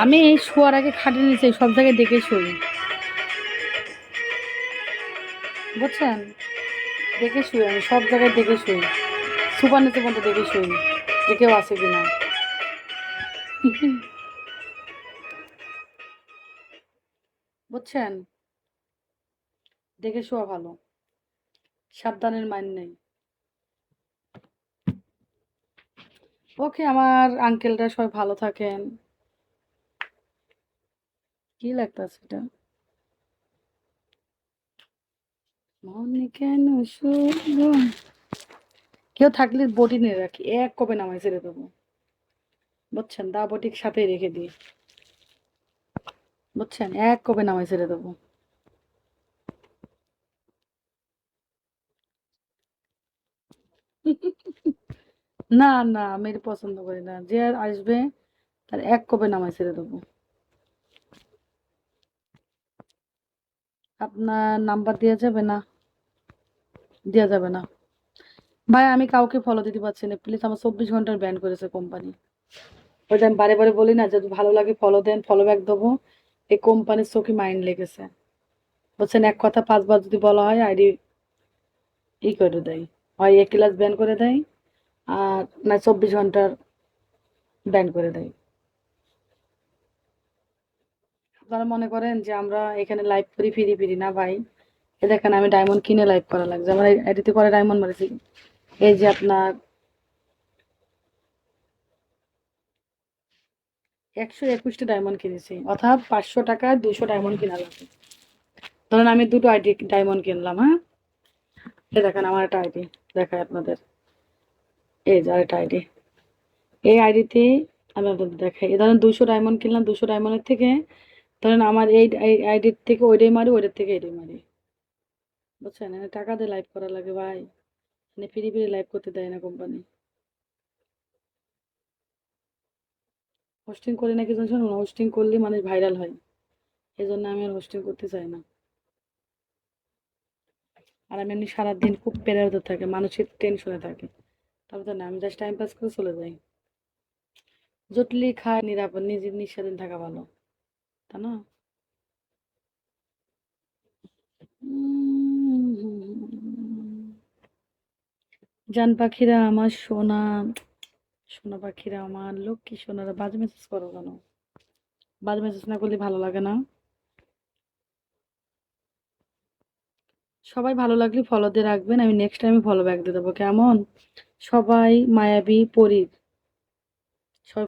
আমি শোয়ার আগে খাটে নিচে সব জায়গায় দেখে শুই, বুঝছেন? দেখে শুই, আমি সব জায়গায় দেখে শুই, সুপার নিচে পর্যন্ত দেখে শুই যে কেউ আছে কিনা। বুঝছেন? দেখে শোয়া ভালো, সাবধানের মাইন নেই। ওকে, আমার আঙ্কেলরা সবাই ভালো থাকেন। কি লাগতেছে এটা? মনে কেন শুধু কেউ থাকলে বটি নিয়ে রাখি, এক কবে নামাই ছেড়ে দেবো, বুঝছেন? দা বটির সাথেই রেখে দিই, বুঝছেন? এক কবে নামাই ছেড়ে দেবো। না না, আমি এটা পছন্দ করি না, যে আর আসবে তার এক কবে নামাই ছেড়ে দেবো। আপনার নাম্বার দেওয়া যাবে না? দেওয়া যাবে না ভাই, আমি কাউকে ফলো দিতে পারছি না, প্লিজ। আমার 24 ঘন্টার ব্যান করেছে কোম্পানি। ওই যে আমি বারে বারে বলি না, যদি ভালো লাগে ফলো দেন, ফলো ব্যাক দেবো। এই কোম্পানির চোখে মাইন্ড লেগেছে, বুঝছেন? এক কথা 5 বার যদি বলা হয় আইডি ই করে দেয়, হয় এক ক্লাস ব্যান করে দেয়, আর না 24 ঘন্টার ব্যান করে দেয়। আপনারা মনে করেন যে আমরা এখানে লাইভ করি ফিরি ফিরি না ভাই। এ দেখেন, আমি ডায়মন্ড কিনে লাইভ করা লাগছে, আমার আইডিতে করে ডায়মন্ড মারেছি। এই যে আপনার 121টা ডায়মন্ড কিনেছি, অর্থাৎ 500 টাকায় 200 ডায়মন্ড কিনা লাগে। ধরেন আমি দুটো আইডি ডায়মন্ড কিনলাম, হ্যাঁ? এই দেখেন আমার একটা আইডি দেখায় আপনাদের, এই যে আরেকটা আইডি। এই আইডিতে আমি আপনাদের দেখাই, এই ধরেন 200 ডায়মন্ড কিনলাম, 200 ডায়মন্ডের থেকে ধরেন আমার এই আইডির থেকে ওইটাই মারি, ওইটার থেকে এটাই মারি, বুঝছেন? টাকা দিয়ে লাইভ করা লাগে ভাই, ফ্রি ফ্রি লাইভ করতে দেয় না কোম্পানি। হোস্টিং করি না, কিছু শুনুন, হোস্টিং করলে মানুষ ভাইরাল হয়, এই জন্য আমি আর হোস্টিং করতে চাই না। আর আমি এমনি সারাদিন খুব প্রেরার থাকে, মানসিক টেনশনে থাকে, তারপর তো না, আমি জাস্ট টাইম পাস করে চলে যাই। জটলি খায় নিরাপদ, নিজের নিঃস্বাধীন থাকা ভালো, তা না? জান পাখিরা আমার সোনা, সোনা পাখিরা আমার লক্ষ্মী সোনারা, বাজে মেসেজ করো কেন? বাজে মেসেজ না করলে ভালো লাগে না। সবাই ভালো লাগলে ফলো দিয়ে রাখবেন, আমি নেক্সট টাইমে ফলো ব্যাক দিয়ে দেবো, কেমন? সবাই মায়াবী পরীর